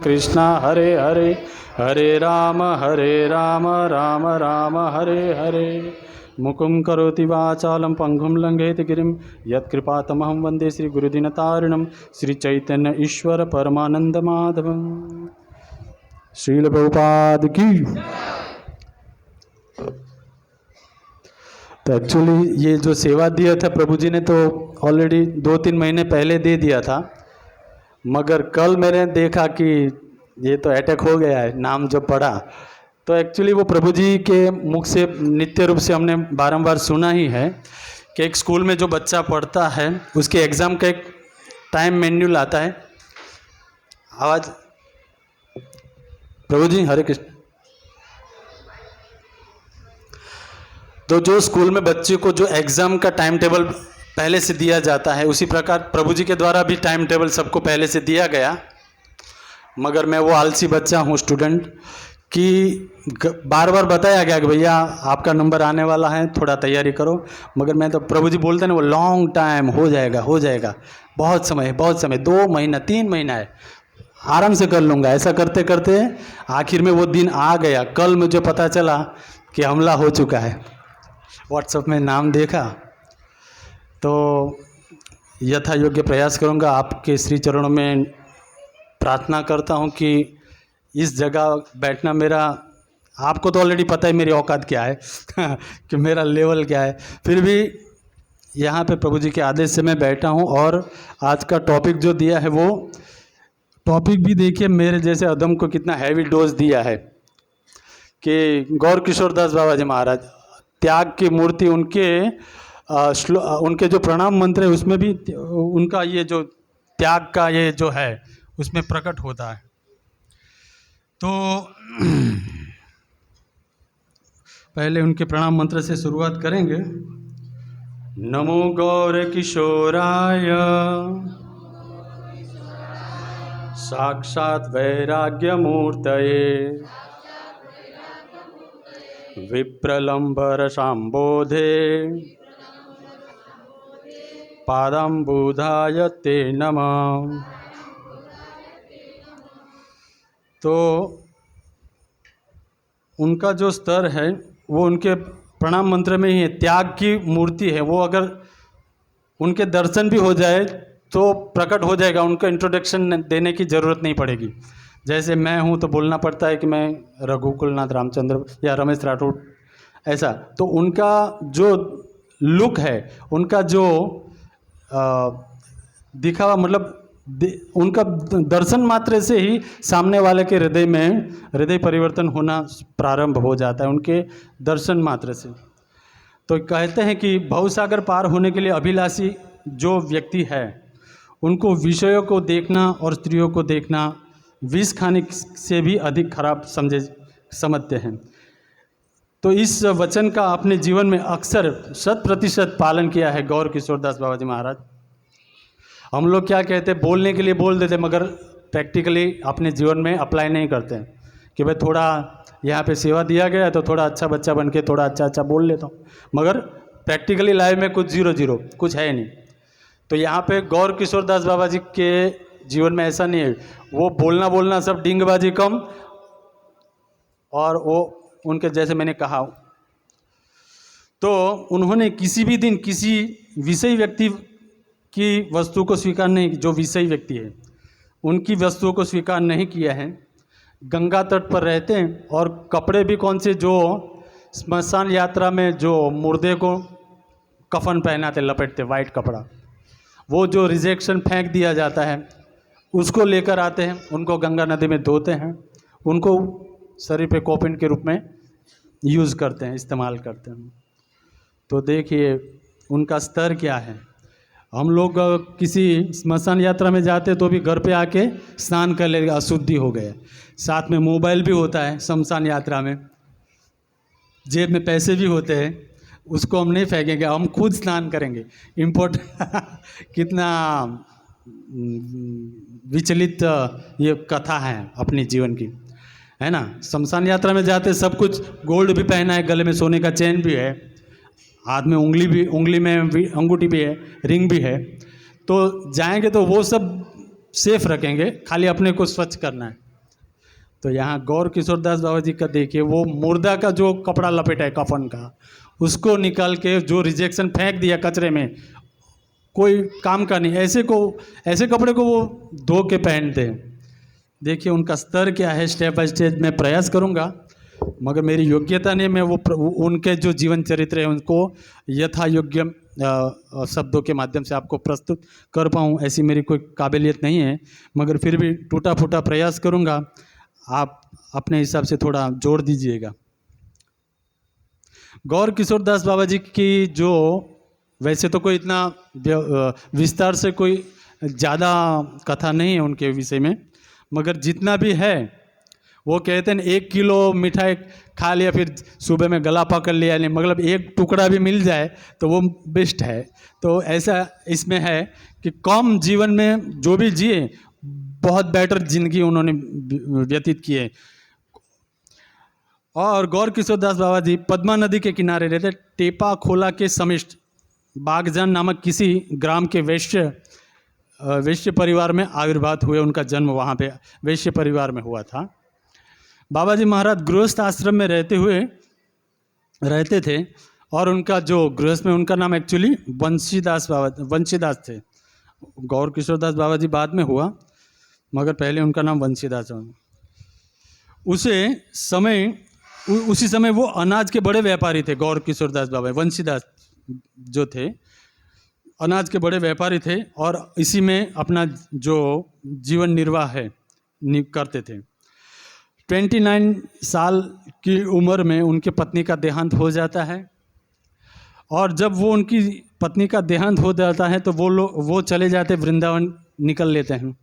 कृष्णा हरे हरे हरे राम राम राम हरे हरे। मुकुं करोति वाचालं पंगुं लंघयति गिरिं यत्कृपातमहं वन्दे श्रीगुरुदीनतारिणं श्रीचैतन्य ईश्वर परमानंद माधवं। श्रील प्रभुपाद की। तो एक्चुअली ये जो सेवा दिया था प्रभु जी ने तो ऑलरेडी 2-3 महीने पहले दे दिया था, मगर कल मैंने देखा कि ये तो अटैक हो गया है, नाम जब पढ़ा तो एक्चुअली वो प्रभु जी के मुख से नित्य रूप से हमने बारंबार सुना ही है कि एक स्कूल में जो बच्चा पढ़ता है उसके एग्ज़ाम का एक टाइम मेन्यूल आता है। आवाज़ प्रभु जी हरे कृष्ण। तो जो स्कूल में बच्चे को जो एग्ज़ाम का टाइम टेबल पहले से दिया जाता है, उसी प्रकार प्रभु जी के द्वारा भी टाइम टेबल सबको पहले से दिया गया। मगर मैं वो आलसी बच्चा हूँ स्टूडेंट कि बार बार बताया गया कि भैया आपका नंबर आने वाला है, थोड़ा तैयारी करो। मगर मैं तो प्रभु जी बोलते ना वो लॉन्ग टाइम हो जाएगा, बहुत समय 2 महीना 3 महीना है, आराम से कर लूँगा। ऐसा करते करते आखिर में वो दिन आ गया। कल मुझे पता चला कि हमला हो चुका है। व्हाट्सएप में नाम देखा तो यथा योग्य प्रयास करूँगा। आपके श्री चरणों में प्रार्थना करता हूँ कि इस जगह बैठना मेरा, आपको तो ऑलरेडी पता है मेरी औकात क्या है कि मेरा लेवल क्या है, फिर भी यहाँ पे प्रभु जी के आदेश से मैं बैठा हूँ। और आज का टॉपिक जो दिया है वो टॉपिक भी देखिए मेरे जैसे अदम को कितना हैवी डोज दिया है कि गौर किशोर दास बाबा जी महाराज त्याग की मूर्ति, उनके जो प्रणाम मंत्र है उसमें भी उनका ये जो त्याग का ये जो है उसमें प्रकट होता है। तो पहले उनके प्रणाम मंत्र से शुरुआत करेंगे। नमो गौर किशोराय साक्षात वैराग्य मूर्तये विप्रलंबर शांबोधे पादाम्बुधाय ते नमः। तो उनका जो स्तर है वो उनके प्रणाम मंत्र में ही है, त्याग की मूर्ति है। वो अगर उनके दर्शन भी हो जाए तो प्रकट हो जाएगा, उनका इंट्रोडक्शन देने की ज़रूरत नहीं पड़ेगी। जैसे मैं हूँ तो बोलना पड़ता है कि मैं रघुकुलनाथ रामचंद्र या रमेश राठौड़, ऐसा। तो उनका जो लुक है, उनका जो दिखावा, मतलब उनका दर्शन मात्र से ही सामने वाले के हृदय में हृदय परिवर्तन होना प्रारंभ हो जाता है, उनके दर्शन मात्र से। तो कहते हैं कि भवसागर पार होने के लिए अभिलाषी जो व्यक्ति है उनको विषयों को देखना और स्त्रियों को देखना विष खाने से भी अधिक खराब समझते हैं। तो इस वचन का अपने जीवन में अक्सर 100% पालन किया है गौर किशोर दास बाबा जी महाराज। हम लोग क्या कहते हैं, बोलने के लिए बोल देते, मगर प्रैक्टिकली अपने जीवन में अप्लाई नहीं करते हैं कि भाई थोड़ा यहाँ पे सेवा दिया गया है तो थोड़ा अच्छा बच्चा बन के थोड़ा अच्छा बोल लेता हूँ, मगर प्रैक्टिकली लाइफ में कुछ 0 कुछ है नहीं। तो यहाँ पे गौर किशोर दास बाबा जी के जीवन में ऐसा नहीं है। वो बोलना सब डिंगबाजी कम, और वो उनके जैसे मैंने कहा तो उन्होंने किसी भी दिन किसी विषयी व्यक्ति की वस्तु को स्वीकार नहीं, जो विषयी व्यक्ति है उनकी वस्तुओं को स्वीकार नहीं किया है। गंगा तट पर रहते हैं और कपड़े भी कौन से, जो स्मशान यात्रा में जो मुर्दे को कफन पहनाते लपेटते वाइट कपड़ा, वो जो रिजेक्शन फेंक दिया जाता है उसको लेकर आते हैं, उनको गंगा नदी में धोते हैं, उनको शरीर पे कॉपिन के रूप में यूज़ करते हैं, इस्तेमाल करते हैं। तो देखिए उनका स्तर क्या है। हम लोग किसी स्मशान यात्रा में जाते तो भी घर पे आके स्नान कर लेगा, अशुद्धि हो गए। साथ में मोबाइल भी होता है स्मशान यात्रा में, जेब में पैसे भी होते हैं, उसको हम नहीं फेंकेंगे, हम खुद स्नान करेंगे। कितना विचलित ये कथा है अपने जीवन की, है ना। शमशान यात्रा में जाते सब कुछ गोल्ड भी पहना है, गले में सोने का चेन भी है, हाथ में उंगली में भी अंगूठी भी है, रिंग भी है। तो जाएंगे तो वो सब सेफ रखेंगे, खाली अपने को स्वच्छ करना है। तो यहाँ गौर किशोरदास बाबा जी का देखिए, वो मुर्दा का जो कपड़ा लपेटा है कफन का, उसको निकाल के जो रिजेक्शन फेंक दिया कचरे में, कोई काम का नहीं, ऐसे कपड़े को वो धो के पहनते हैं। देखिए उनका स्तर क्या है, स्टेप बाय स्टेप मैं प्रयास करूँगा, मगर मेरी योग्यता नहीं, मैं उनके जो जीवन चरित्र है उनको यथा योग्य शब्दों के माध्यम से आपको प्रस्तुत कर पाऊँ, ऐसी मेरी कोई काबिलियत नहीं है, मगर फिर भी टूटा फूटा प्रयास करूँगा। आप अपने हिसाब से थोड़ा जोड़ दीजिएगा। गौर किशोरदास बाबा जी की जो, वैसे तो कोई इतना विस्तार से कोई ज़्यादा कथा नहीं है उनके विषय में, मगर जितना भी है वो कहते हैं 1 किलो मिठाई खा लिया फिर सुबह में गला पकड़ लिया, नहीं मतलब एक टुकड़ा भी मिल जाए तो वो बेस्ट है। तो ऐसा इसमें है कि कम जीवन में जो भी जिए, बहुत बेटर जिंदगी उन्होंने व्यतीत की है। और गौर किशोरदास बाबा जी पद्मा नदी के किनारे रहते, टेपा खोला के समिष्ट बागजान नामक किसी ग्राम के वैश्य परिवार में आविर्भाव हुए। उनका जन्म वहाँ पे वैश्य परिवार में हुआ था। बाबा जी महाराज गृहस्थ आश्रम में रहते थे, और उनका जो गृहस्थ में उनका नाम एक्चुअली वंशीदास थे। गौर किशोरदास बाबा जी बाद में हुआ, मगर पहले उनका नाम वंशीदास है। उसी समय वो अनाज के बड़े व्यापारी थे। गौर किशोरदास बाबा वंशीदास जो थे अनाज के बड़े व्यापारी थे, और इसी में अपना जो जीवन निर्वाह है करते थे। 29 साल की उम्र में उनके पत्नी का देहांत हो जाता है, और जब वो उनकी पत्नी का देहांत हो जाता है तो वो चले जाते वृंदावन, निकल लेते हैं।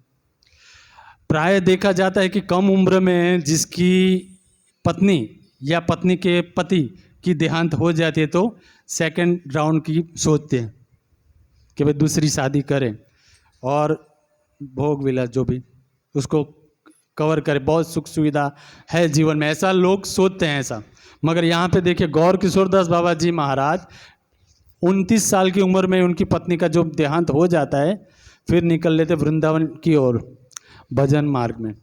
प्राय देखा जाता है कि कम उम्र में जिसकी पत्नी या पत्नी के पति की देहांत हो जाती है तो सेकंड राउंड की सोचते हैं कि भाई दूसरी शादी करें और भोग विलास जो भी उसको कवर करे, बहुत सुख सुविधा है जीवन में, ऐसा लोग सोचते हैं ऐसा। मगर यहाँ पे देखिए गौर किशोरदास बाबा जी महाराज 29 साल की उम्र में उनकी पत्नी का जो देहांत हो जाता है, फिर निकल लेते वृंदावन की ओर भजन मार्ग में,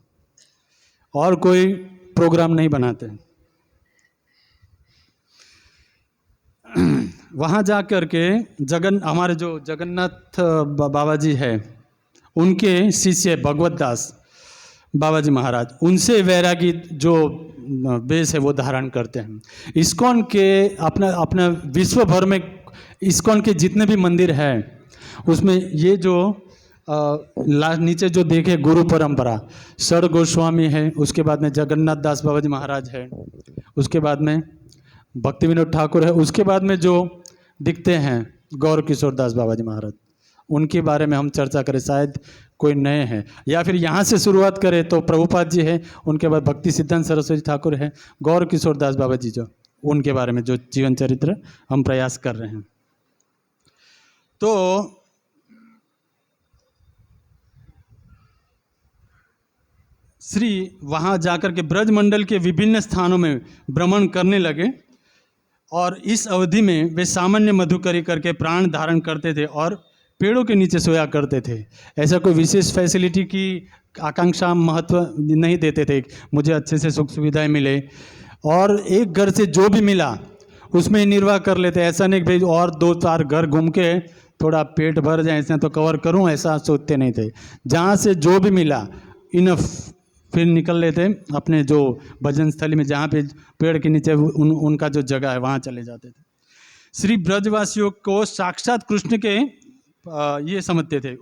और कोई प्रोग्राम नहीं बनाते। वहाँ जा कर के हमारे जो जगन्नाथ बाबा जी है, उनके शिष्य भगवत दास बाबा जी महाराज, उनसे वैरागी जो वेश है वो धारण करते हैं। इस्कॉन के अपना विश्व भर में इस्कॉन के जितने भी मंदिर हैं उसमें ये जो नीचे जो देखे गुरु परंपरा, सड़ गोस्वामी है, उसके बाद में जगन्नाथ दास बाबा जी महाराज है, उसके बाद में भक्ति विनोद ठाकुर है, उसके बाद में जो दिखते हैं गौर किशोरदास बाबा जी महाराज, उनके बारे में हम चर्चा करें। शायद कोई नए हैं, या फिर यहाँ से शुरुआत करें तो प्रभुपाद जी है, उनके बाद भक्ति सिद्धांत सरस्वती ठाकुर है, गौर किशोरदास बाबा जी जो उनके बारे में जो जीवन चरित्र हम प्रयास कर रहे हैं। तो श्री वहाँ जाकर के ब्रजमंडल के विभिन्न स्थानों में भ्रमण करने लगे, और इस अवधि में वे सामान्य मधुकरी करके प्राण धारण करते थे और पेड़ों के नीचे सोया करते थे। ऐसा कोई विशेष फैसिलिटी की आकांक्षा महत्व नहीं देते थे, मुझे अच्छे से सुख सुविधाएं मिले, और एक घर से जो भी मिला उसमें ही निर्वाह कर लेते। ऐसा नहीं कि भाई और 2-4 घर घूम के थोड़ा पेट भर जाए ऐसा तो कवर करूं, ऐसा सोचते नहीं थे। जहाँ से जो भी मिला इनफ, फिर निकल लेते अपने जो भजन स्थली में, जहाँ पे पेड़ के नीचे उनका जो जगह है वहाँ चले जाते थे। श्री ब्रजवासियों को साक्षात कृष्ण के ये समझते थे,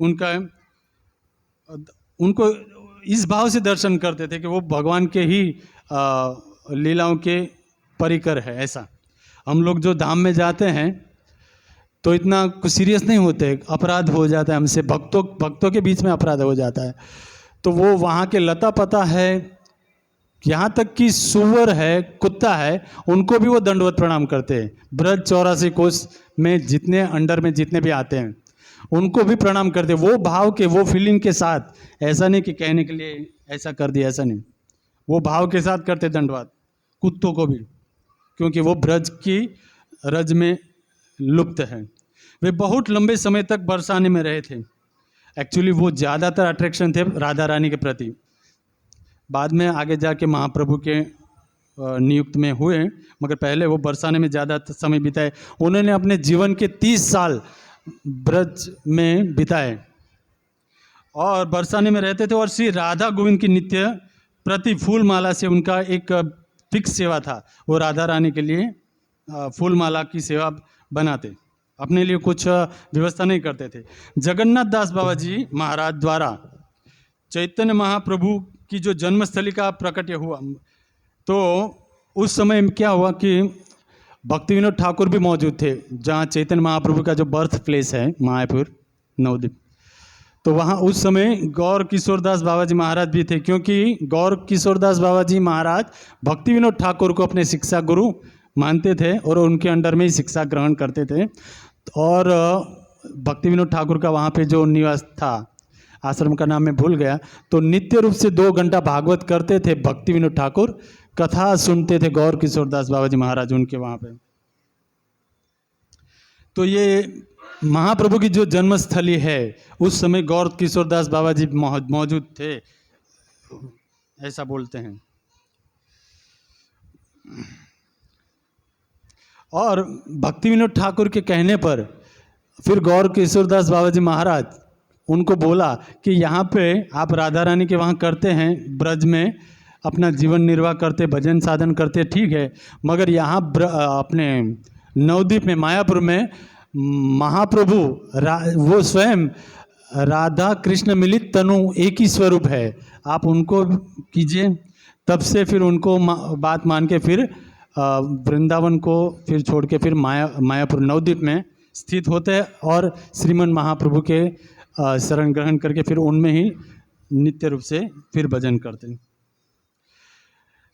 उनको इस भाव से दर्शन करते थे कि वो भगवान के ही लीलाओं के परिकर है। ऐसा हम लोग जो धाम में जाते हैं तो इतना कुछ सीरियस नहीं होते, अपराध हो जाता है हमसे, भक्तों के बीच में अपराध हो जाता है, तो वो वहाँ के लता पता है, यहाँ तक कि सुअर है, कुत्ता है, उनको भी वो दंडवत प्रणाम करते हैं। ब्रज 84 कोस में जितने अंडर में जितने भी आते हैं उनको भी प्रणाम करते, वो भाव के, वो फीलिंग के साथ। ऐसा नहीं कि कहने के लिए ऐसा कर दिया, ऐसा नहीं, वो भाव के साथ करते दंडवत कुत्तों को भी, क्योंकि वो ब्रज की रज में लुप्त है। वे बहुत लंबे समय तक बरसाने में रहे थे। एक्चुअली वो ज़्यादातर अट्रैक्शन थे राधा रानी के प्रति। बाद में आगे जाके महाप्रभु के नियुक्त में हुए, मगर पहले वो बरसाने में ज़्यादा समय बिताए। उन्होंने अपने जीवन के 30 साल ब्रज में बिताए और बरसाने में रहते थे। और श्री राधा गोविंद की नित्य प्रति फूल माला से उनका एक फिक्स सेवा था। वो राधा रानी के लिए फूल माला की सेवा बनाते, अपने लिए कुछ व्यवस्था नहीं करते थे। जगन्नाथ दास बाबा जी महाराज द्वारा चैतन्य महाप्रभु की जो जन्मस्थली का प्रकट हुआ, तो उस समय क्या हुआ कि भक्ति विनोद ठाकुर भी मौजूद थे, जहाँ चैतन्य महाप्रभु का जो बर्थ प्लेस है मायापुर नवद्वीप। तो वहाँ उस समय गौर किशोरदास बाबा जी महाराज भी थे, क्योंकि गौर किशोरदास बाबा जी महाराज भक्ति विनोद ठाकुर को अपने शिक्षा गुरु मानते थे और उनके अंडर में ही शिक्षा ग्रहण करते थे। और भक्ति विनोद ठाकुर का वहाँ पे जो निवास था, आश्रम का नाम मैं भूल गया, तो नित्य रूप से 2 घंटा भागवत करते थे भक्ति विनोद ठाकुर, कथा सुनते थे गौर किशोरदास बाबा जी महाराज उनके वहाँ पे। तो ये महाप्रभु की जो जन्मस्थली है, उस समय गौर किशोरदास बाबा जी मौजूद थे, ऐसा बोलते हैं। और भक्ति विनोद ठाकुर के कहने पर फिर गौर किशोरदास बाबा जी महाराज उनको बोला कि यहाँ पे आप राधा रानी के वहाँ करते हैं, ब्रज में अपना जीवन निर्वाह करते, भजन साधन करते, ठीक है, मगर यहाँ अपने नवद्वीप में मायापुर में महाप्रभु वो स्वयं राधा कृष्ण मिलित तनु एक ही स्वरूप है, आप उनको कीजिए। तब से फिर उनको बात मान के फिर वृंदावन को फिर छोड़ के फिर मायापुर नवद्वीप में स्थित होते हैं और श्रीमन महाप्रभु के शरण ग्रहण करके फिर उनमें ही नित्य रूप से फिर भजन करते हैं।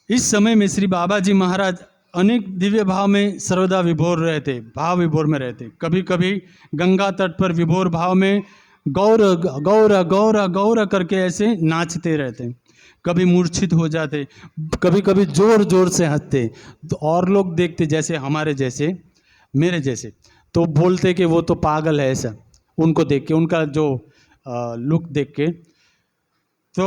इस समय में श्री बाबा जी महाराज अनेक दिव्य भाव में सर्वदा विभोर रहते, भाव विभोर में रहते। कभी कभी गंगा तट पर विभोर भाव में गौर गौर गौर गौर करके ऐसे नाचते रहते, कभी मूर्छित हो जाते, कभी कभी जोर जोर से हंसते। तो और लोग देखते, जैसे हमारे जैसे मेरे जैसे, तो बोलते कि वो तो पागल है, ऐसा उनको देख के, उनका जो लुक देख के। तो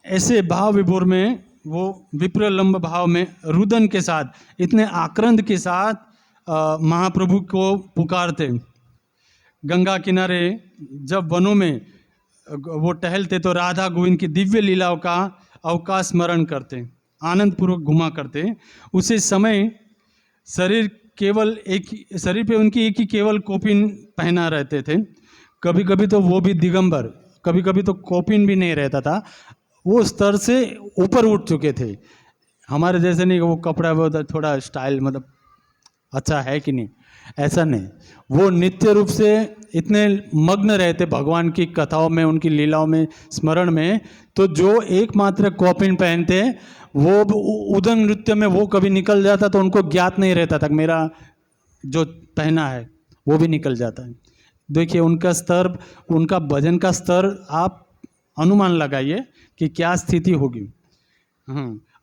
ऐसे भाव विभोर में वो विप्रलंब भाव में रुदन के साथ, इतने आक्रंद के साथ महाप्रभु को पुकारते। गंगा किनारे जब वनों में वो टहलते तो राधा गोविंद की दिव्य लीलाओं का अवकाश स्मरण करते, आनंद पूर्वक घुमा करते। उसे समय शरीर पे उनकी एक ही केवल कोपिन पहना रहते थे। कभी कभी तो वो भी दिगंबर, कभी कभी तो कोपिन भी नहीं रहता था। वो स्तर से ऊपर उठ चुके थे, हमारे जैसे नहीं वो कपड़ा वो थोड़ा स्टाइल मतलब अच्छा है कि नहीं, ऐसा नहीं। वो नित्य रूप से इतने मग्न रहते भगवान की कथाओं में, उनकी लीलाओं में, स्मरण में। तो जो एकमात्र कॉपिन पहनते, वो उदन नृत्य में वो कभी निकल जाता तो उनको ज्ञात नहीं रहता था मेरा जो पहना है वो भी निकल जाता है। देखिए उनका स्तर, उनका भजन का स्तर आप अनुमान लगाइए कि क्या स्थिति होगी।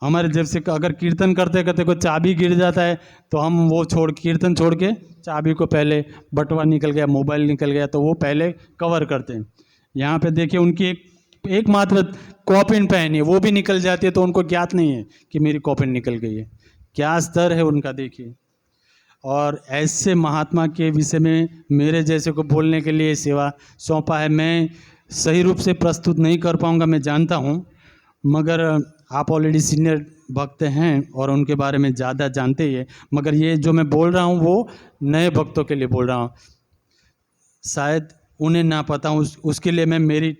हमारे जैसे अगर कीर्तन करते करते कोई चाबी गिर जाता है तो हम वो कीर्तन छोड़ के चाबी को पहले, बटवा निकल गया, मोबाइल निकल गया, तो वो पहले कवर करते हैं। यहाँ पे देखिए उनकी एकमात्र कॉपिन पहनी है, वो भी निकल जाती है तो उनको ज्ञात नहीं है कि मेरी कॉपिन निकल गई है। क्या स्तर है उनका देखिए। और ऐसे महात्मा के विषय में मेरे जैसे को बोलने के लिए सेवा सौंपा है। मैं सही रूप से प्रस्तुत नहीं कर पाऊँगा, मैं जानता हूँ, मगर आप ऑलरेडी सीनियर भक्त हैं और उनके बारे में ज़्यादा जानते ही है। मगर ये जो मैं बोल रहा हूँ वो नए भक्तों के लिए बोल रहा हूँ, शायद उन्हें ना पता हूँ, उसके लिए मैं मेरी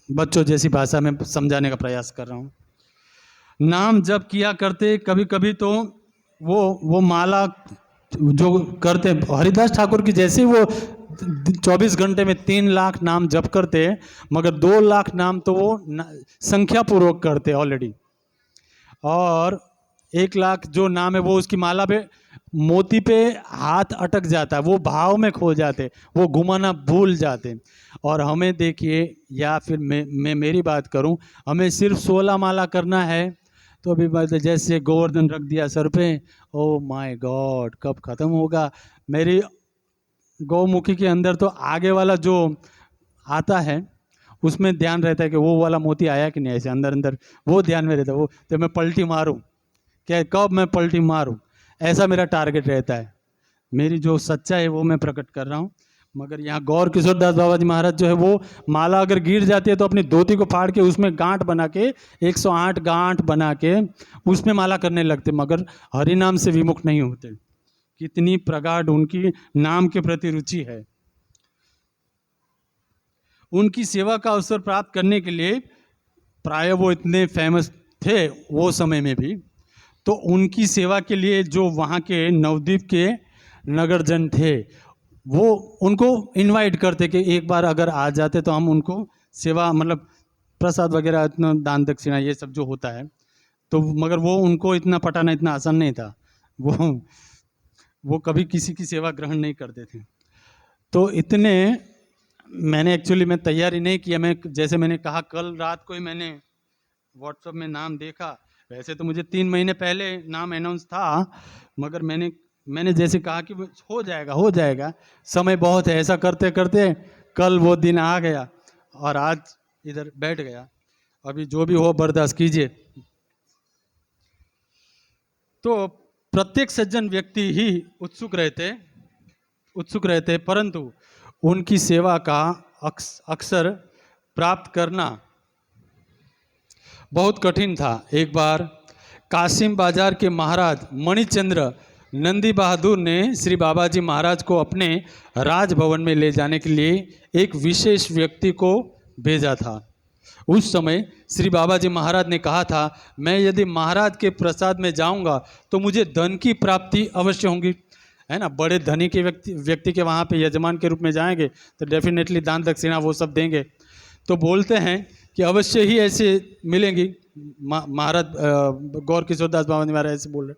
बच्चों जैसी भाषा में समझाने का प्रयास कर रहा हूँ। नाम जप किया करते, कभी कभी तो वो माला जो करते, हरिदास ठाकुर की जैसे वो 24 घंटे में 3 लाख नाम जप करते, मगर 2 लाख नाम तो वो संख्या पूर्वक करते ऑलरेडी। और 1 लाख जो नाम है वो उसकी माला पे मोती पे हाथ अटक जाता है, वो भाव में खो जाते, वो घुमाना भूल जाते। और हमें देखिए, या फिर मैं मेरी बात करूं, हमें सिर्फ 16 माला करना है तो अभी मतलब जैसे गोवर्धन रख दिया सर पे, ओ माय गॉड कब ख़त्म होगा। मेरी गौमुखी के अंदर तो आगे वाला जो आता है उसमें ध्यान रहता है कि वो वाला मोती आया कि नहीं, ऐसे अंदर अंदर वो ध्यान में रहता है। वो तो मैं पलटी मारूं, क्या कब मैं पलटी मारूं, ऐसा मेरा टारगेट रहता है। मेरी जो सच्चाई है वो मैं प्रकट कर रहा हूँ। मगर यहाँ गौर किशोर दास बाबा जी महाराज जो है वो माला अगर गिर जाती है तो अपनी धोती को फाड़ के उसमें गांठ बना के 108 गांठ बना के उसमें माला करने लगते, मगर हरि नाम से विमुख नहीं होते। कितनी प्रगाढ़ उनकी नाम के प्रति रुचि है। उनकी सेवा का अवसर प्राप्त करने के लिए, प्राय वो इतने फेमस थे वो समय में भी, तो उनकी सेवा के लिए जो वहाँ के नवद्वीप के नगरजन थे वो उनको इनवाइट करते कि एक बार अगर आ जाते तो हम उनको सेवा, मतलब प्रसाद वगैरह, इतना दान दक्षिणा ये सब जो होता है, तो मगर वो उनको इतना पटाना इतना आसान नहीं था। वो कभी किसी की सेवा ग्रहण नहीं करते थे। तो इतने मैंने एक्चुअली मैं तैयारी नहीं किया। मैं जैसे मैंने कहा कल रात को ही मैंने व्हाट्सएप में नाम देखा। वैसे तो मुझे 3 महीने पहले नाम अनाउंस था, मगर मैंने जैसे कहा कि हो जाएगा, समय बहुत है। ऐसा करते करते कल वो दिन आ गया और आज इधर बैठ गया। अभी जो भी हो बर्दाश्त कीजिए। तो प्रत्येक सज्जन व्यक्ति ही उत्सुक रहते, परंतु उनकी सेवा का अक्सर प्राप्त करना बहुत कठिन था। एक बार कासिम बाजार के महाराज मणिचंद्र नंदी बहादुर ने श्री बाबा जी महाराज को अपने राजभवन में ले जाने के लिए एक विशेष व्यक्ति को भेजा था। उस समय श्री बाबा जी महाराज ने कहा था, मैं यदि महाराज के प्रसाद में जाऊंगा तो मुझे धन की प्राप्ति अवश्य होगी, है ना। बड़े धनी के व्यक्ति के वहाँ पे यजमान के रूप में जाएंगे तो डेफिनेटली दान दक्षिणा वो सब देंगे। तो बोलते हैं कि अवश्य ही ऐसे मिलेंगी। महाराज गौर किशोर दास बाबा जी महाराज ऐसे बोल रहे,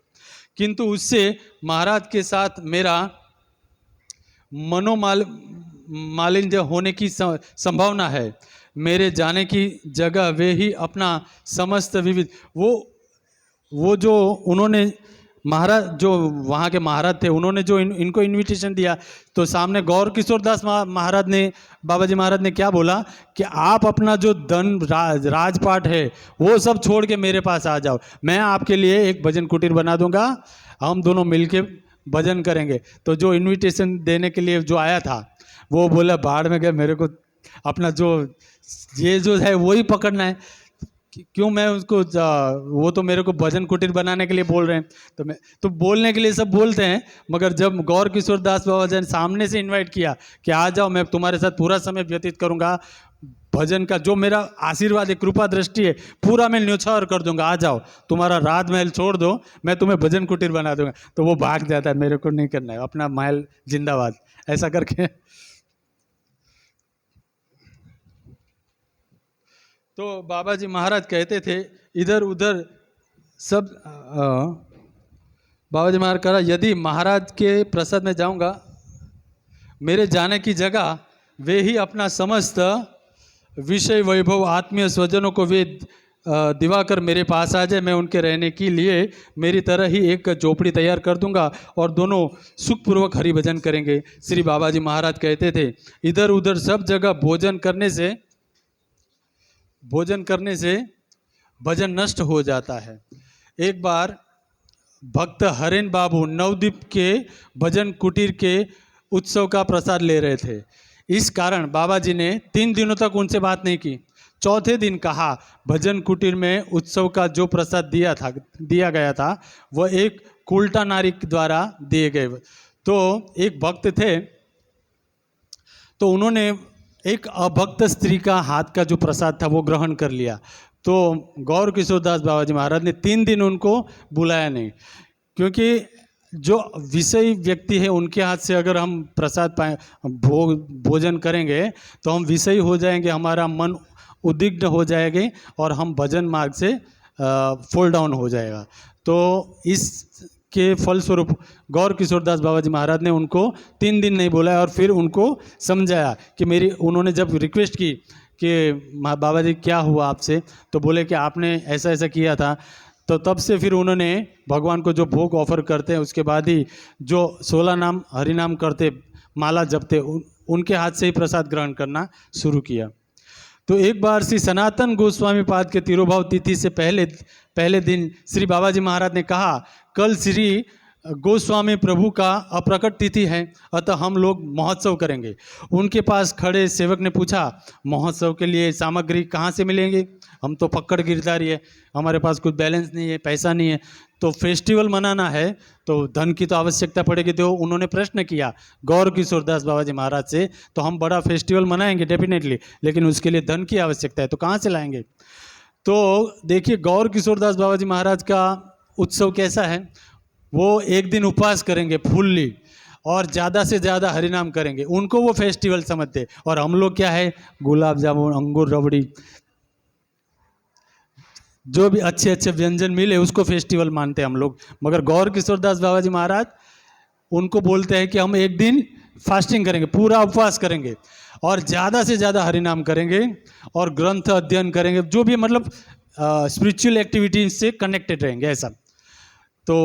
किंतु उससे महाराज के साथ मेरा मालिन्य होने की संभावना है। मेरे जाने की जगह वे ही अपना समस्त विविध वो जो उन्होंने महाराज जो वहाँ के महाराज थे उन्होंने जो इनको इनविटेशन दिया, तो सामने गौर किशोर दास महाराज ने, बाबा जी महाराज ने क्या बोला कि आप अपना जो धन राजपाट है वो सब छोड़ के मेरे पास आ जाओ, मैं आपके लिए एक भजन कुटीर बना दूंगा, हम दोनों मिलके भजन करेंगे। तो जो इनविटेशन देने के लिए जो आया था वो बोला बाढ़ में गया, मेरे को अपना जो है वही पकड़ना है, क्यों मैं उसको वो तो मेरे को भजन कुटीर बनाने के लिए बोल रहे हैं। तो बोलने के लिए सब बोलते हैं, मगर जब गौर किशोर दास बाबा जी ने सामने से इनवाइट किया कि आ जाओ, मैं तुम्हारे साथ पूरा समय व्यतीत करूंगा, भजन का जो मेरा आशीर्वाद है, कृपा दृष्टि है, पूरा मैं न्योछावर कर दूंगा, आ जाओ, तुम्हारा राजमहल छोड़ दो, मैं तुम्हें भजन कुटीर बना दूंगा। तो वो भाग जाता है, मेरे को नहीं करना है, अपना महल जिंदाबाद, ऐसा करके। तो बाबा जी महाराज कहते थे इधर उधर सब बाबा जी महाराज कहा, यदि महाराज के प्रसाद में जाऊंगा, मेरे जाने की जगह वे ही अपना समस्त विषय वैभव आत्मीय स्वजनों को वे दिवाकर मेरे पास आ जाए, मैं उनके रहने के लिए मेरी तरह ही एक झोपड़ी तैयार कर दूंगा और दोनों सुखपूर्वक हरि भजन करेंगे। श्री बाबा जी महाराज कहते थे इधर उधर सब जगह भोजन करने से भजन नष्ट हो जाता है। एक बार भक्त हरेन बाबू नवद्वीप के भजन कुटीर के उत्सव का प्रसाद ले रहे थे। इस कारण बाबा जी ने 3 दिनों तक उनसे बात नहीं की। चौथे दिन कहा, भजन कुटीर में उत्सव का जो प्रसाद दिया गया था वह एक कुल्टा नारी द्वारा दिए गए। तो एक भक्त थे, तो उन्होंने एक अभक्त स्त्री का हाथ का जो प्रसाद था वो ग्रहण कर लिया। तो गौर किशोर दास बाबा जी महाराज ने 3 दिन उनको बुलाया नहीं, क्योंकि जो विषयी व्यक्ति है उनके हाथ से अगर हम प्रसाद पाए भोजन करेंगे तो हम विषयी हो जाएंगे, हमारा मन उद्विग्न हो जाएगा और हम भजन मार्ग से फॉल डाउन हो जाएगा। तो इसके फलस्वरूप गौर किशोर दास बाबा जी महाराज ने उनको 3 दिन नहीं बोला और फिर उनको समझाया कि उन्होंने जब रिक्वेस्ट की कि बाबा जी क्या हुआ आपसे, तो बोले कि आपने ऐसा ऐसा किया था। तो तब से फिर उन्होंने भगवान को जो भोग ऑफर करते हैं उसके बाद ही जो 16 नाम हरिनाम करते, माला जपते, उनके हाथ से ही प्रसाद ग्रहण करना शुरू किया। तो एक बार श्री सनातन गोस्वामी पाद के तिरुभाव तिथि से पहले दिन श्री बाबा जी महाराज ने कहा, कल श्री गोस्वामी प्रभु का अप्रकट तिथि है, अतः हम लोग महोत्सव करेंगे। उनके पास खड़े सेवक ने पूछा, महोत्सव के लिए सामग्री कहाँ से मिलेंगे? हम तो पक्कड़ गिरधारी है, हमारे पास कुछ बैलेंस नहीं है, पैसा नहीं है, तो फेस्टिवल मनाना है तो धन की तो आवश्यकता पड़ेगी। तो उन्होंने प्रश्न किया गौर किशोर दास बाबा जी महाराज से, तो हम बड़ा फेस्टिवल मनाएंगे डेफिनेटली, लेकिन उसके लिए धन की आवश्यकता है, तो कहाँ से लाएंगे? तो देखिए गौर किशोर दास बाबा जी महाराज का उत्सव कैसा है, वो एक दिन उपवास करेंगे फुल्ली और ज़्यादा से ज़्यादा हरिनाम करेंगे, उनको वो फेस्टिवल समझते। और हम लोग क्या है, गुलाब जामुन, अंगूर, रबड़ी, जो भी अच्छे अच्छे व्यंजन मिले उसको फेस्टिवल मानते हैं हम लोग। मगर गौर किशोर दास बाबा जी महाराज उनको बोलते हैं कि हम एक दिन फास्टिंग करेंगे, पूरा उपवास करेंगे और ज़्यादा से ज़्यादा हरिनाम करेंगे और ग्रंथ अध्ययन करेंगे, जो भी मतलब स्पिरिचुअल एक्टिविटीज से कनेक्टेड रहेंगे ऐसा। तो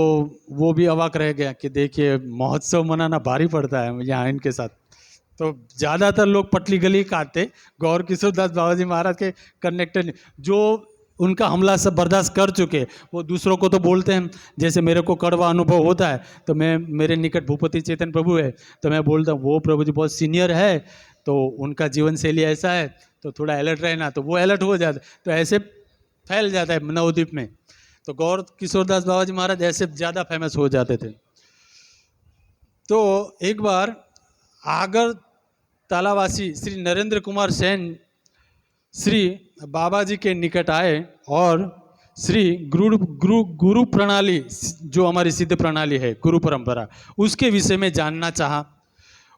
वो भी अवाक रह गया कि देखिए महोत्सव मनाना भारी पड़ता है यहाँ इनके साथ। तो ज़्यादातर लोग पटली गली काटते, गौर किशोर दास बाबा जी महाराज के कनेक्टेड जो उनका हमला सब बर्दाश्त कर चुके, वो दूसरों को तो बोलते हैं। जैसे मेरे को कड़वा अनुभव होता है तो मैं, मेरे निकट भूपति चेतन प्रभु है, तो मैं बोलता हूँ वो प्रभु जी बहुत सीनियर है, तो उनका जीवन शैली ऐसा है, तो थोड़ा अलर्ट रहना, तो वो अलर्ट हो जाता है, तो ऐसे फैल जाता है नवद्वीप में। तो गौर किशोर दास बाबा जी महाराज ऐसे ज़्यादा फेमस हो जाते थे। तो एक बार आगर तालावासी श्री नरेंद्र कुमार सेन श्री बाबा जी के निकट आए और श्री गुरु प्रणाली, जो हमारी सिद्ध प्रणाली है, गुरु परंपरा, उसके विषय में जानना चाहा।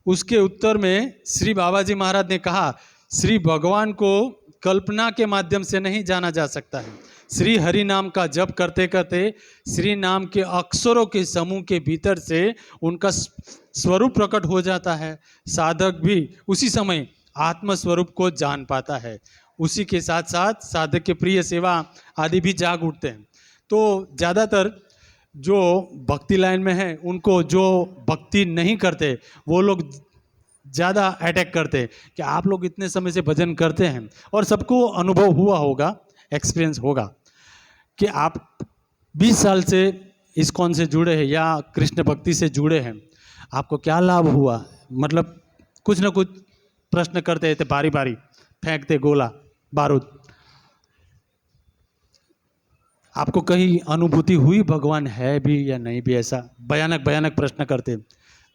उसके उत्तर में श्री बाबा जी महाराज ने कहा, श्री भगवान को कल्पना के माध्यम से नहीं जाना जा सकता है। श्री हरि नाम का जप करते करते श्री नाम के अक्षरों के समूह के भीतर से उनका स्वरूप प्रकट हो जाता है। साधक भी उसी समय आत्म स्वरूप को जान पाता है। उसी के साथ साथ साधक के प्रिय सेवा आदि भी जाग उठते हैं। तो ज़्यादातर जो भक्ति लाइन में है, उनको जो भक्ति नहीं करते वो लोग ज़्यादा अटैक करते हैं कि आप लोग इतने समय से भजन करते हैं, और सबको अनुभव हुआ होगा, एक्सपीरियंस होगा कि आप 20 साल से इस्कॉन से जुड़े हैं या कृष्ण भक्ति से जुड़े हैं, आपको क्या लाभ हुआ? मतलब कुछ ना कुछ प्रश्न करते थे, बारी बारी फेंकते गोला बारूद। आपको कहीं अनुभूति हुई भगवान है भी या नहीं भी? ऐसा भयानक भयानक प्रश्न करते।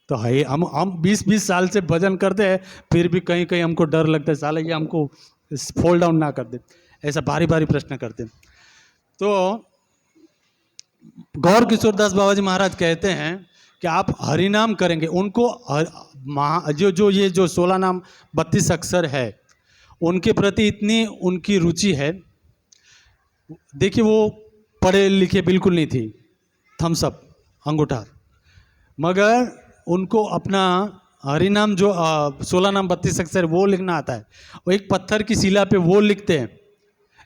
तो है, हम 20 साल से भजन करते हैं, फिर भी कहीं कहीं हमको डर लगता है, साला ये हमको फॉल डाउन ना कर दे, ऐसा बारी बारी प्रश्न करते। तो गौर किशोर दास बाबा जी महाराज कहते हैं कि आप हरिनाम करेंगे, उनको ये जो 16 नाम 32 अक्षर है उनके प्रति इतनी उनकी रुचि है। देखिए वो पढ़े लिखे बिल्कुल नहीं थी, थम्सअप अंगूठा, मगर उनको अपना हरिनाम जो 16 नाम 32 अक्षर वो लिखना आता है। वो एक पत्थर की शिला पे वो लिखते हैं,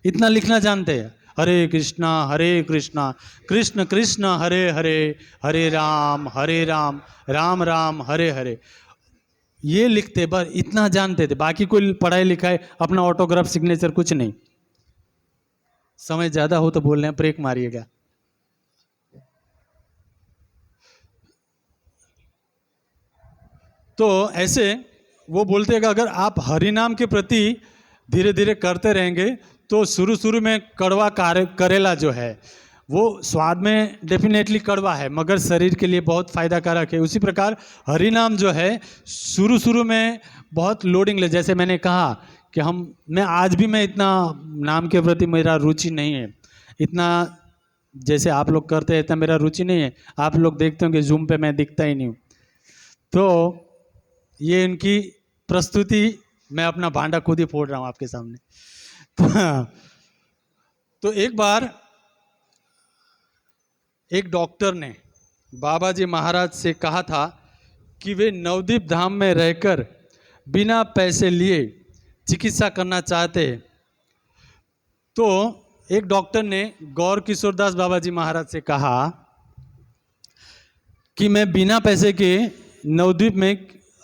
इतना लिखना जानते हैं, हरे कृष्णा कृष्ण कृष्ण हरे हरे, हरे राम राम राम हरे हरे, ये लिखते, बस इतना जानते थे। बाकी कोई पढ़ाई लिखाई, अपना ऑटोग्राफ सिग्नेचर कुछ नहीं। समय ज़्यादा हो तो बोल रहे हैं, ब्रेक मारिएगा। तो ऐसे वो बोलते हैं कि अगर आप हरिनाम के प्रति धीरे धीरे करते रहेंगे तो शुरू में कड़वा करेला जो है वो स्वाद में डेफिनेटली कड़वा है, मगर शरीर के लिए बहुत फ़ायदा कारक है। उसी प्रकार हरिनाम जो है शुरू में बहुत लोडिंग ले, जैसे मैंने कहा कि मैं आज भी मैं इतना नाम के प्रति मेरा रुचि नहीं है, इतना जैसे आप लोग करते हैं इतना मेरा रुचि नहीं है। आप लोग देखते होंगे जूम पे मैं दिखता ही नहीं हूँ। तो ये इनकी प्रस्तुति, मैं अपना भांडा खुद ही फोड़ रहा हूँ आपके सामने। तो एक बार एक डॉक्टर ने बाबा जी महाराज से कहा था कि वे नवद्वीप धाम में रहकर बिना पैसे लिए चिकित्सा करना चाहते हैं। तो एक डॉक्टर ने गौर किशोर दास बाबा जी महाराज से कहा कि मैं बिना पैसे के नवद्वीप में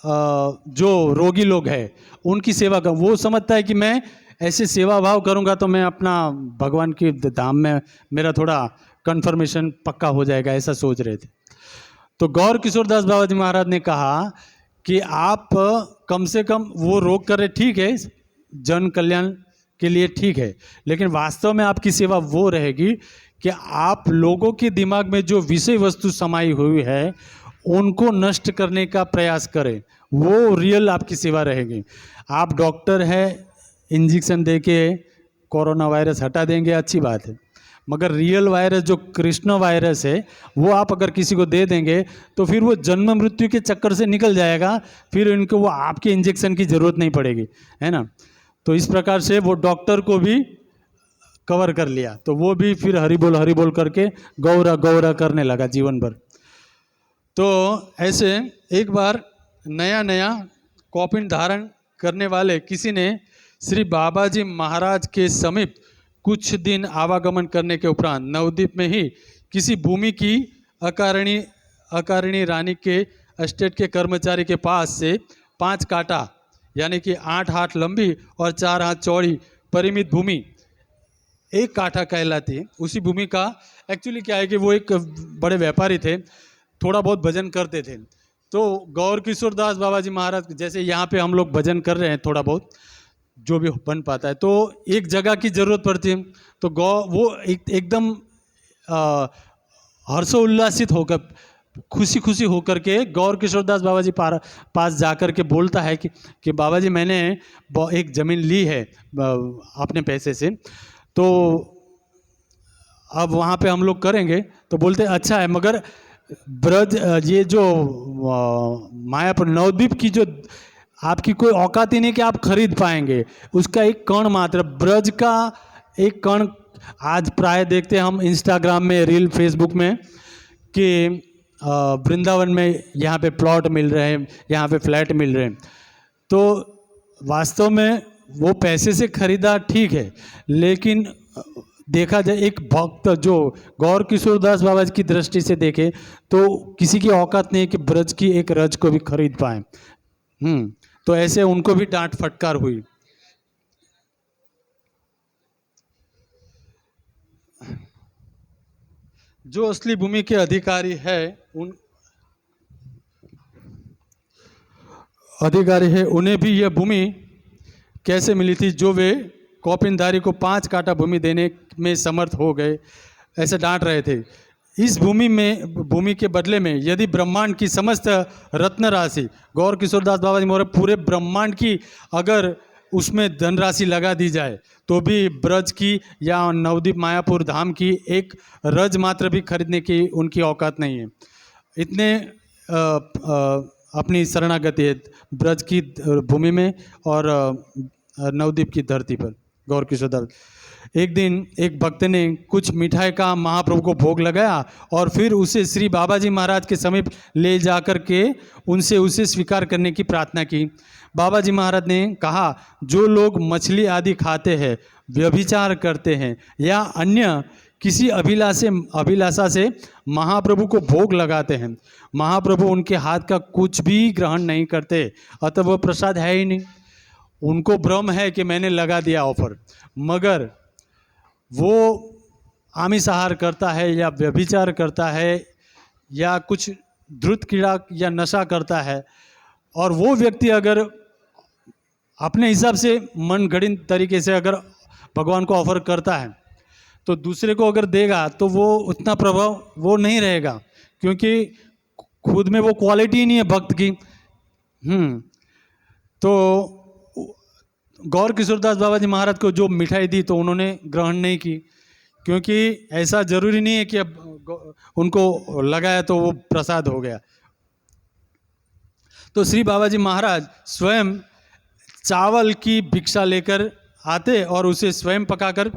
जो रोगी लोग हैं उनकी सेवा कर। वो समझता है कि मैं ऐसे सेवा भाव करूँगा तो मैं अपना भगवान की धाम में मेरा थोड़ा कन्फर्मेशन पक्का हो जाएगा, ऐसा सोच रहे थे। तो गौर किशोरदास बाबा जी महाराज ने कहा कि आप कम से कम वो रोक कर रहे, ठीक है, जन कल्याण के लिए ठीक है, लेकिन वास्तव में आपकी सेवा वो रहेगी कि आप लोगों के दिमाग में जो विषय वस्तु समाई हुई है उनको नष्ट करने का प्रयास करें, वो रियल आपकी सेवा रहेगी। आप डॉक्टर है, इंजेक्शन देके कोरोना वायरस हटा देंगे, अच्छी बात है, मगर रियल वायरस जो कृष्ण वायरस है वो आप अगर किसी को दे देंगे तो फिर वो जन्म मृत्यु के चक्कर से निकल जाएगा, फिर इनको वो आपके इंजेक्शन की ज़रूरत नहीं पड़ेगी, है ना। तो इस प्रकार से वो डॉक्टर को भी कवर कर लिया, तो वो भी फिर हरि बोल करके गौरा गौरा करने लगा जीवन भर। तो ऐसे एक बार नया कौपीन धारण करने वाले किसी ने श्री बाबा जी महाराज के समीप कुछ दिन आवागमन करने के उपरांत नवद्वीप में ही किसी भूमि की अकारिणी रानी के एस्टेट के कर्मचारी के पास से 5 काठा यानी कि 8 हाथ लंबी और 4 हाथ चौड़ी परिमित भूमि 1 काठा कहलाती है। उसी भूमि का एक्चुअली क्या है कि वो एक बड़े व्यापारी थे, थोड़ा बहुत भजन करते थे। तो गौर किशोरदास बाबा जी महाराज, जैसे यहाँ पे हम लोग भजन कर रहे हैं, थोड़ा बहुत जो भी बन पाता है, तो एक जगह की ज़रूरत पड़ती है। तो वो एकदम हर्षोल्लासित होकर, खुशी होकर के गौर किशोरदास बाबा जी पास जाकर के बोलता है कि बाबा जी मैंने एक ज़मीन ली है अपने पैसे से, तो अब वहाँ पे हम लोग करेंगे। तो बोलते अच्छा है, मगर ब्रज ये जो मायापुर नवद्वीप की जो आपकी कोई औकात ही नहीं कि आप खरीद पाएंगे, उसका एक कण मात्र, ब्रज का एक कण। आज प्राय देखते हैं हम इंस्टाग्राम में, रील, फेसबुक में कि वृंदावन में यहाँ पे प्लॉट मिल रहे हैं, यहाँ पे फ्लैट मिल रहे हैं। तो वास्तव में वो पैसे से खरीदा ठीक है, लेकिन देखा जाए एक भक्त जो गौर किशोरदास बाबा की दृष्टि से देखे तो किसी की औकात नहीं है कि ब्रज की एक रज को भी खरीद पाए। तो ऐसे उनको भी डांट फटकार हुई। जो असली भूमि के अधिकारी है उन्हें भी यह भूमि कैसे मिली थी जो वे कौपीनधारी को 5 काठा भूमि देने में समर्थ हो गए, ऐसे डांट रहे थे। इस भूमि के बदले में यदि ब्रह्मांड की समस्त रत्न राशि, गौर किशोरदास बाबा जी मोहरे पूरे ब्रह्मांड की अगर उसमें धनराशि लगा दी जाए तो भी ब्रज की या नवद्वीप मायापुर धाम की एक रज मात्र भी खरीदने की उनकी औकात नहीं है। इतने अपनी शरणागति है ब्रज की भूमि में और नवद्वीप की धरती पर। गौर किशोरदास, एक दिन एक भक्त ने कुछ मिठाई का महाप्रभु को भोग लगाया और फिर उसे श्री बाबा जी महाराज के समीप ले जाकर के उनसे उसे स्वीकार करने की प्रार्थना की। बाबा जी महाराज ने कहा, जो लोग मछली आदि खाते हैं, व्यभिचार करते हैं या अन्य किसी अभिलाषा से महाप्रभु को भोग लगाते हैं, महाप्रभु उनके हाथ का कुछ भी ग्रहण नहीं करते, अतः वह प्रसाद है ही नहीं। उनको भ्रम है कि मैंने लगा दिया ऑफर, मगर वो आमिषाहार करता है या व्यभिचार करता है या कुछ धृत क्रीड़ा या नशा करता है, और वो व्यक्ति अगर अपने हिसाब से मन गढ़ंत तरीके से अगर भगवान को ऑफर करता है तो दूसरे को अगर देगा तो वो उतना प्रभाव वो नहीं रहेगा, क्योंकि खुद में वो क्वालिटी ही नहीं है भक्त की। तो गौर किशोरदास बाबा जी महाराज को जो मिठाई दी तो उन्होंने ग्रहण नहीं की, क्योंकि ऐसा जरूरी नहीं है कि अब उनको लगाया तो वो प्रसाद हो गया। तो श्री बाबा जी महाराज स्वयं चावल की भिक्षा लेकर आते और उसे स्वयं पकाकर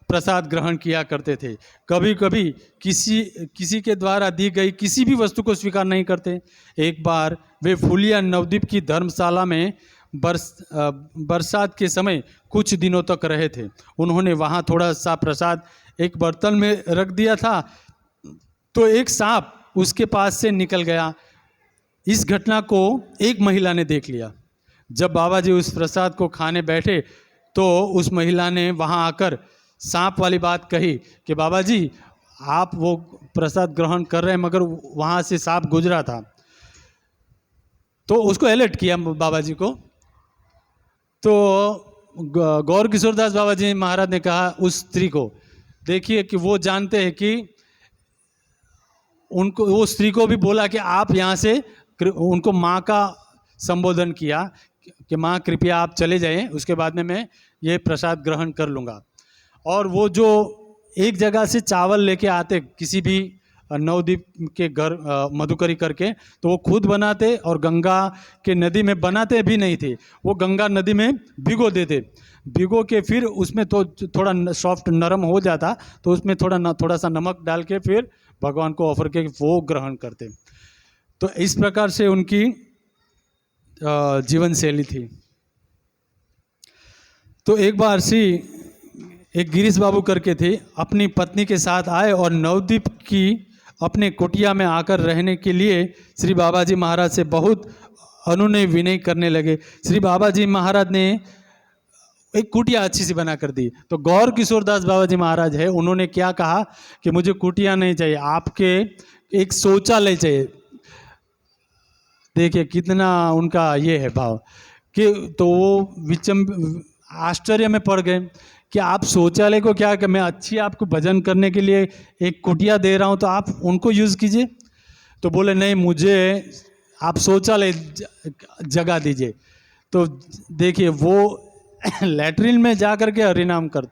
प्रसाद ग्रहण किया करते थे। कभी कभी किसी के द्वारा दी गई किसी भी वस्तु को स्वीकार नहीं करते। एक बार वे फुलिया नवद्वीप की धर्मशाला में बरसात के समय कुछ दिनों तक रहे थे। उन्होंने वहाँ थोड़ा सा प्रसाद एक बर्तन में रख दिया था तो एक सांप उसके पास से निकल गया। इस घटना को एक महिला ने देख लिया। जब बाबा जी उस प्रसाद को खाने बैठे तो उस महिला ने वहाँ आकर सांप वाली बात कही कि बाबा जी आप वो प्रसाद ग्रहण कर रहे हैं मगर वहाँ से सांप गुजरा था। तो उसको अलर्ट किया बाबा जी को। तो गौर किशोरदास बाबा जी महाराज ने कहा उस स्त्री को, देखिए कि वो जानते हैं कि उनको, वो स्त्री को भी बोला कि आप यहाँ से, उनको माँ का संबोधन किया कि माँ कृपया आप चले जाएं, उसके बाद में मैं ये प्रसाद ग्रहण कर लूँगा। और वो जो एक जगह से चावल लेके आते किसी भी नवद्वीप के घर मधुकरी करके, तो वो खुद बनाते और गंगा के नदी में बनाते भी नहीं थे, वो गंगा नदी में भिगो देते, भिगो के फिर उसमें तो थोड़ा सॉफ्ट नरम हो जाता तो उसमें थोड़ा सा नमक डाल के फिर भगवान को ऑफर के वो ग्रहण करते। तो इस प्रकार से उनकी जीवन शैली थी। तो एक बार एक गिरीश बाबू करके थे, अपनी पत्नी के साथ आए और नवद्वीप की अपने कुटिया में आकर रहने के लिए श्री बाबा जी महाराज से बहुत अनुनय विनय करने लगे। श्री बाबा जी महाराज ने एक कुटिया अच्छी सी बना कर दी। तो गौर किशोरदास बाबा जी महाराज है, उन्होंने क्या कहा कि मुझे कुटिया नहीं चाहिए, आपके एक शौचालय चाहिए। देखिए कितना उनका ये है भाव कि, तो वो आश्चर्य में पड़ गए कि आप शौचालय को क्या, कि मैं अच्छी आपको भजन करने के लिए एक कुटिया दे रहा हूँ तो आप उनको यूज़ कीजिए। तो बोले नहीं, मुझे आप शौचालय जगह दीजिए। तो देखिए वो लैट्रिन में जा कर के हरिनाम कर,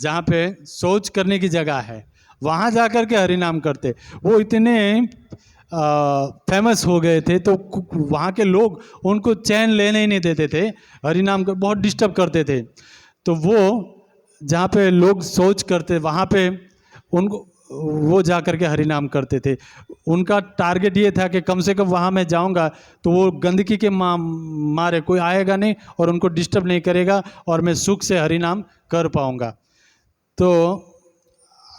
जहाँ पे शौच करने की जगह है वहाँ जा कर के हरिनाम करते। वो इतने फेमस हो गए थे तो वहाँ के लोग उनको चैन लेने ही नहीं देते थे, हरिनाम को बहुत डिस्टर्ब करते थे। तो वो जहाँ पे लोग शौच करते वहाँ पे उनको वो जा कर के हरिनाम करते थे। उनका टारगेट ये था कि कम से कम वहाँ मैं जाऊँगा तो वो गंदगी के मारे कोई आएगा नहीं और उनको डिस्टर्ब नहीं करेगा और मैं सुख से हरिनाम कर पाऊँगा। तो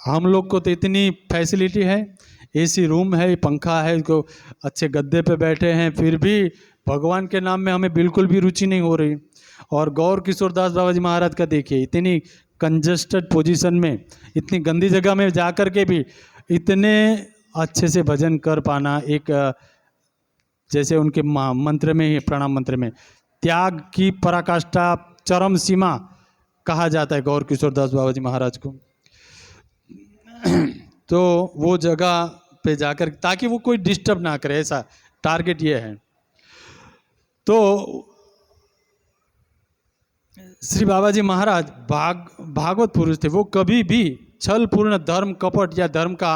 हम लोग को तो इतनी फैसिलिटी है, एसी रूम है, पंखा है, को अच्छे गद्दे पे बैठे हैं, फिर भी भगवान के नाम में हमें बिल्कुल भी रुचि नहीं हो रही। और गौर किशोरदास बाबा जी महाराज का देखिए, इतनी कंजस्टेड पोजीशन में, इतनी गंदी जगह में जा कर के भी इतने अच्छे से भजन कर पाना, एक जैसे उनके मंत्र में ही, प्रणाम मंत्र में त्याग की पराकाष्ठा चरम सीमा कहा जाता है गौर किशोरदास बाबा जी महाराज को। तो वो जगह पे जाकर, ताकि वो कोई डिस्टर्ब ना करे, ऐसा टारगेट ये है। तो श्री बाबा जी महाराज भागवत पुरुष थे। वो कभी भी छल पूर्ण धर्म, कपट या धर्म का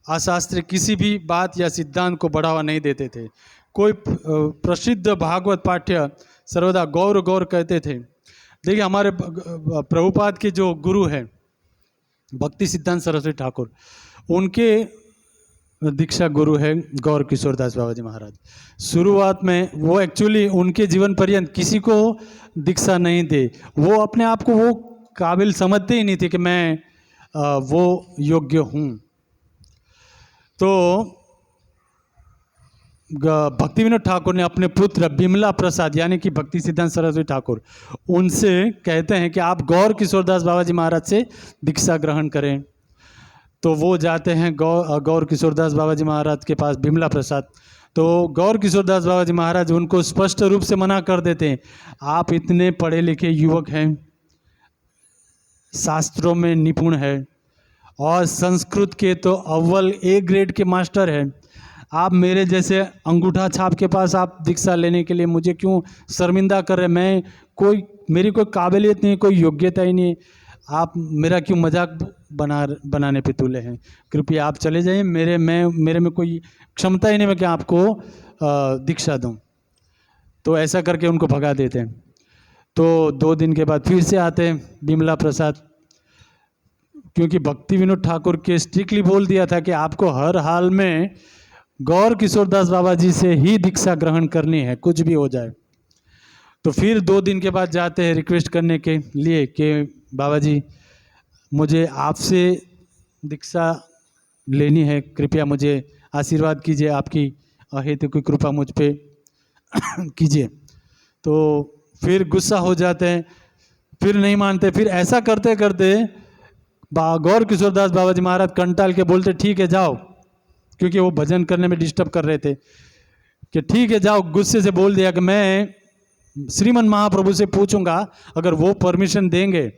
अशास्त्रीय किसी भी बात या सिद्धांत को बढ़ावा नहीं देते थे। कोई प्रसिद्ध भागवत पाठ्य सर्वदा गौर गौर कहते थे। देखिए हमारे प्रभुपाद के जो गुरु हैं भक्ति सिद्धांत सरस्वती ठाकुर, उनके दीक्षा गुरु है गौर किशोरदास बाबा जी महाराज। शुरुआत में वो एक्चुअली उनके जीवन पर्यंत किसी को दीक्षा नहीं दे, वो अपने आप को वो काबिल समझते ही नहीं थे कि मैं वो योग्य हूँ। तो भक्ति विनोद ठाकुर ने अपने पुत्र बिमला प्रसाद यानी कि भक्ति सिद्धांत सरस्वती ठाकुर, उनसे कहते हैं कि आप गौर किशोरदास बाबा जी महाराज से दीक्षा ग्रहण करें। तो वो जाते हैं गौर किशोरदास बाबा जी महाराज के पास, बिमला प्रसाद। तो गौर किशोरदास बाबा जी महाराज उनको स्पष्ट रूप से मना कर देते हैं, आप इतने पढ़े लिखे युवक हैं, शास्त्रों में निपुण है और संस्कृत के तो अव्वल ए ग्रेड के मास्टर हैं, आप मेरे जैसे अंगूठा छाप के पास आप दीक्षा लेने के लिए मुझे क्यों शर्मिंदा कर रहे हैं? मेरी कोई काबिलियत नहीं, कोई योग्यता ही नहीं, आप मेरा क्यों मजाक बनाने पे तुले हैं? कृपया आप चले जाइए, मेरे में कोई क्षमता ही नहीं मैं कि आपको दीक्षा दूं। तो ऐसा करके उनको भगा देते हैं। तो 2 दिन के बाद फिर से आते हैं बिमला प्रसाद, क्योंकि भक्ति विनोद ठाकुर के स्ट्रिक्टली बोल दिया था कि आपको हर हाल में गौर किशोरदास बाबा जी से ही दीक्षा ग्रहण करनी है, कुछ भी हो जाए। तो फिर 2 दिन के बाद जाते हैं रिक्वेस्ट करने के लिए कि बाबा जी मुझे आपसे दीक्षा लेनी है, कृपया मुझे आशीर्वाद कीजिए, आपकी अहेतु की कृपा मुझ पे कीजिए। तो फिर गुस्सा हो जाते हैं, फिर नहीं मानते, फिर ऐसा करते करते गौर किशोरदास बाबा जी महाराज कंटाल के बोलते ठीक है जाओ, क्योंकि वो भजन करने में डिस्टर्ब कर रहे थे, कि ठीक है जाओ। गुस्से से बोल दिया कि मैं श्रीमन महाप्रभु से पूछूंगा, अगर वो परमिशन देंगे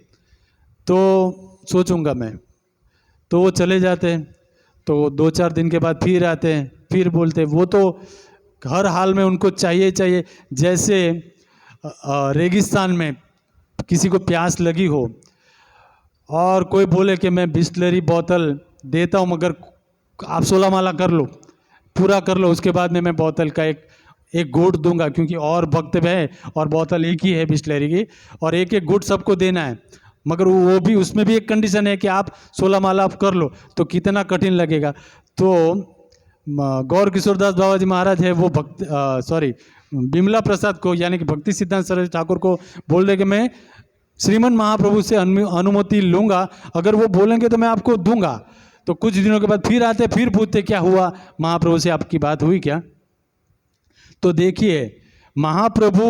तो सोचूंगा मैं। तो वो चले जाते, तो 2-4 दिन के बाद फिर आते हैं, फिर बोलते। वो तो हर हाल में उनको चाहिए चाहिए, जैसे रेगिस्तान में किसी को प्यास लगी हो और कोई बोले कि मैं बिस्लरी बोतल देता हूँ मगर आप 16 माला कर लो, पूरा कर लो, उसके बाद में मैं बोतल का एक घूंट दूंगा, क्योंकि और वक्त है और बोतल एक ही है बिस्लरी की, और एक एक घूंट सबको देना है। मगर वो भी, उसमें भी एक कंडीशन है कि आप 16 माला आप कर लो, तो कितना कठिन लगेगा। तो गौर किशोरदास बाबा जी महाराज है वो बिमला प्रसाद को, यानी कि भक्ति सिद्धांत सरस्वती ठाकुर को बोल रहे कि मैं श्रीमन महाप्रभु से अनुमति लूंगा, अगर वो बोलेंगे तो मैं आपको दूंगा। तो कुछ दिनों के बाद फिर आते, फिर पूछते क्या हुआ महाप्रभु से, आपकी बात हुई क्या? तो देखिए महाप्रभु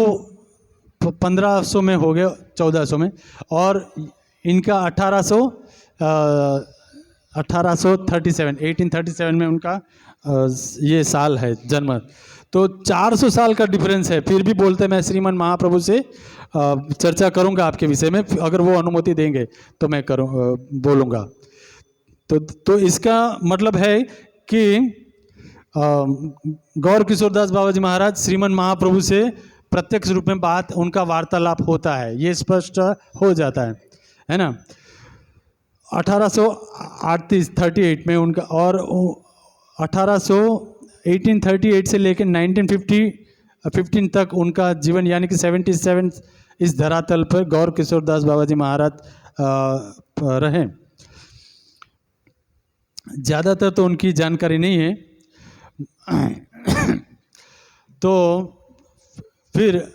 1500 में हो गए, 1400 में, और इनका 1837 में उनका ये साल है जन्म। तो 400 साल का डिफरेंस है, फिर भी बोलते मैं श्रीमन महाप्रभु से चर्चा करूंगा आपके विषय में, अगर वो अनुमति देंगे तो मैं बोलूँगा। तो इसका मतलब है कि गौर किशोरदास बाबा जी महाराज श्रीमन महाप्रभु से प्रत्यक्ष रूप में बात, उनका वार्तालाप होता है, ये स्पष्ट हो जाता है ना। 1838 में उनका, और 1838 से लेकर 1915 तक उनका जीवन, यानी कि 77 इस धरातल पर गौर किशोरदास बाबा जी महाराज रहे। ज़्यादातर तो उनकी जानकारी नहीं है। तो फिर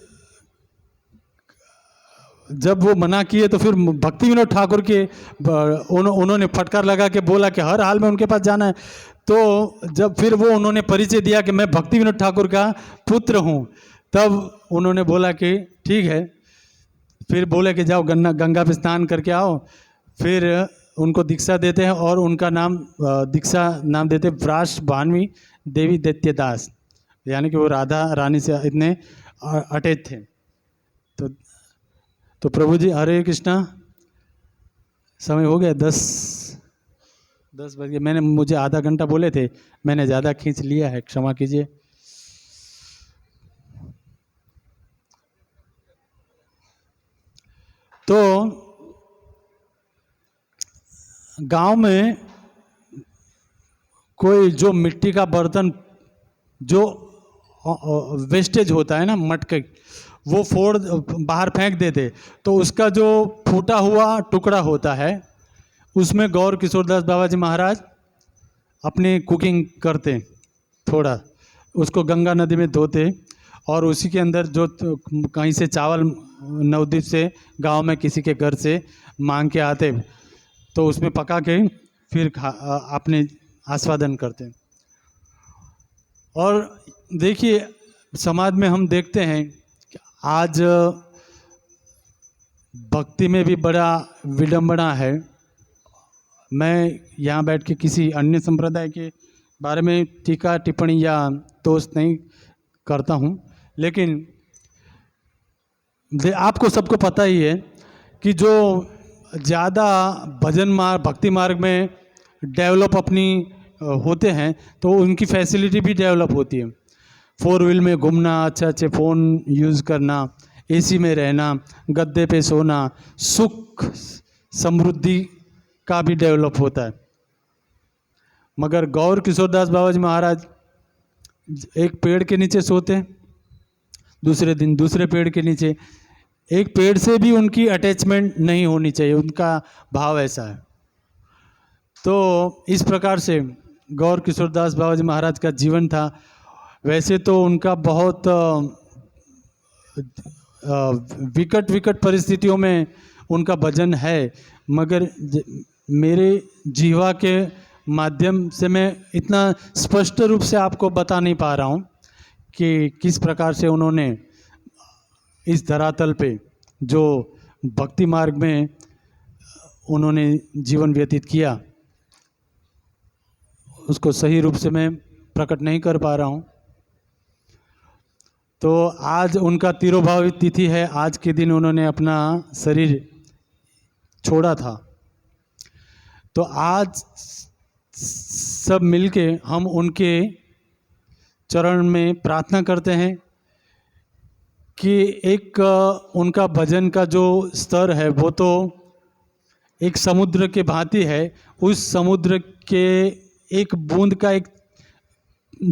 जब वो मना किए तो फिर भक्ति विनोद ठाकुर के उन्होंने फटकार लगा के बोला कि हर हाल में उनके पास जाना है। तो जब फिर वो उन्होंने परिचय दिया कि मैं भक्ति विनोद ठाकुर का पुत्र हूँ, तब उन्होंने बोला कि ठीक है। फिर बोले कि जाओ गंगा पे स्नान करके आओ। फिर उनको दीक्षा देते हैं और उनका नाम दीक्षा नाम देते व्रास भानवी देवी दैत्यदास, यानी कि वो राधा रानी से इतने अटैच थे। तो प्रभु जी हरे कृष्णा, समय हो गया 10 बज गए। मुझे आधा घंटा बोले थे, मैंने ज़्यादा खींच लिया है, क्षमा कीजिए। तो गांव में कोई जो मिट्टी का बर्तन, जो वेस्टेज होता है ना मटके, वो फोड़ बाहर फेंक देते, तो उसका जो फूटा हुआ टुकड़ा होता है उसमें गौर किशोरदास बाबा जी महाराज अपनी कुकिंग करते, थोड़ा उसको गंगा नदी में धोते और उसी के अंदर जो कहीं से चावल नवद्वीप से गांव में किसी के घर से मांग के आते, तो उसमें पका के फिर अपने आस्वादन करते। और देखिए समाज में हम देखते हैं कि आज भक्ति में भी बड़ा विडंबना है। मैं यहाँ बैठ के किसी अन्य संप्रदाय के बारे में टीका टिप्पणी या दोष नहीं करता हूँ, लेकिन आपको सबको पता ही है कि जो ज़्यादा भजन मार्ग भक्ति मार्ग में डेवलप अपनी होते हैं तो उनकी फैसिलिटी भी डेवलप होती है। 4 व्हील में घूमना, अच्छे फ़ोन यूज़ करना, एसी में रहना, गद्दे पे सोना, सुख समृद्धि का भी डेवलप होता है। मगर गौर किशोरदास बाबा जी महाराज एक पेड़ के नीचे सोते, दूसरे दिन दूसरे पेड़ के नीचे, एक पेड़ से भी उनकी अटैचमेंट नहीं होनी चाहिए, उनका भाव ऐसा है। तो इस प्रकार से गौर किशोरदास बाबा जी महाराज का जीवन था। वैसे तो उनका बहुत विकट परिस्थितियों में उनका भजन है, मगर मेरे जीवा के माध्यम से मैं इतना स्पष्ट रूप से आपको बता नहीं पा रहा हूँ कि किस प्रकार से उन्होंने इस धरातल पे जो भक्ति मार्ग में उन्होंने जीवन व्यतीत किया, उसको सही रूप से मैं प्रकट नहीं कर पा रहा हूँ। तो आज उनका तिरोभावी तिथि है, आज के दिन उन्होंने अपना शरीर छोड़ा था। तो आज सब मिलके हम उनके चरण में प्रार्थना करते हैं कि एक उनका भजन का जो स्तर है वो तो एक समुद्र के भांति है, उस समुद्र के एक बूंद का एक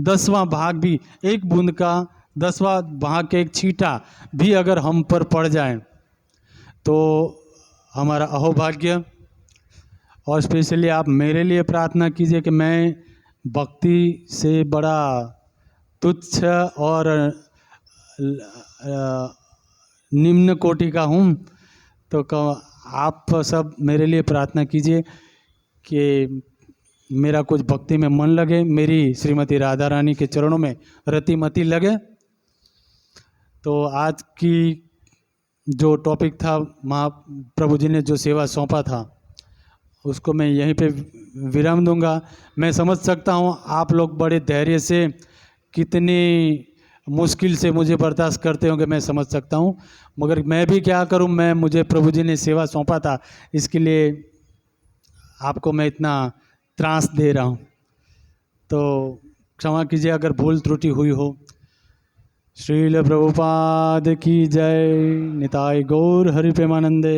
10वां भाग भी, एक बूंद का 10वां भाग के एक छींटा भी अगर हम पर पड़ जाए तो हमारा अहोभाग्य। और स्पेशली आप मेरे लिए प्रार्थना कीजिए कि मैं भक्ति से बड़ा तुच्छ और निम्न कोटि का हूँ। तो आप सब मेरे लिए प्रार्थना कीजिए कि मेरा कुछ भक्ति में मन लगे, मेरी श्रीमती राधा रानी के चरणों में रतिमति लगे। तो आज की जो टॉपिक था, महाप्रभु जी ने जो सेवा सौंपा था, उसको मैं यहीं पे विराम दूंगा। मैं समझ सकता हूँ आप लोग बड़े धैर्य से कितनी मुश्किल से मुझे बर्दाश्त करते होंगे, मैं समझ सकता हूँ, मगर मैं भी क्या करूँ, मुझे प्रभु जी ने सेवा सौंपा था, इसके लिए आपको मैं इतना त्रास दे रहा हूँ। तो क्षमा कीजिए अगर भूल त्रुटि हुई हो। श्रील प्रभुपाद की जय। निताय गौर हरि प्रेमानंदे।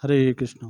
हरे कृष्ण।